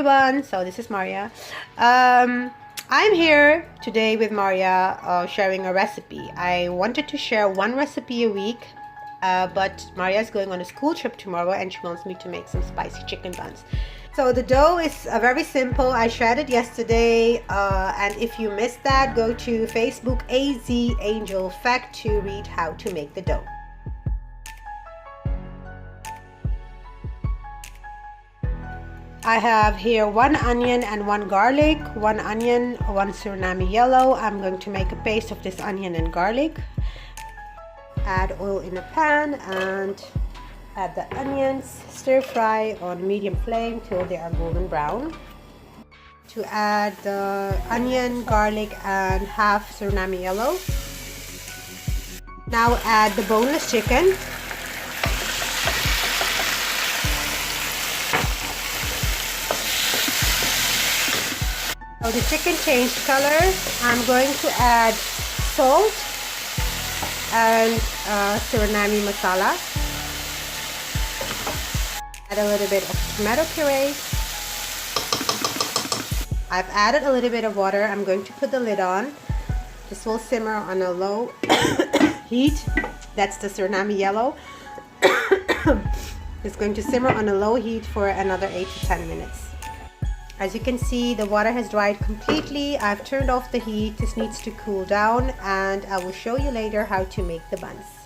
everyone, so this is Maria. I'm here today with Maria sharing a recipe. I wanted to share one recipe a week, but Maria is going on a school trip tomorrow and she wants me to make some spicy chicken buns. So the dough is very simple. I shared it yesterday, and if you missed that, go to Facebook Azangelfact to read how to make the dough. I have here 1 onion and 1 garlic, 1 onion, 1 Suriname yellow. I'm going to make a paste of this onion and garlic. Add oil in a pan and add the onions. Stir fry on medium flame till they are golden brown. To add the onion, garlic and half Suriname yellow. Now add the boneless chicken. So the chicken changed color. I'm going to add salt and Suriname masala. Add a little bit of tomato puree. I've added a little bit of water. I'm going to put the lid on. This will simmer on a low heat. That's the Suriname yellow. It's going to simmer on a low heat for another 8 to 10 minutes. As you can see, the water has dried completely. I've turned off the heat. This needs to cool down and I will show you later how to make the buns.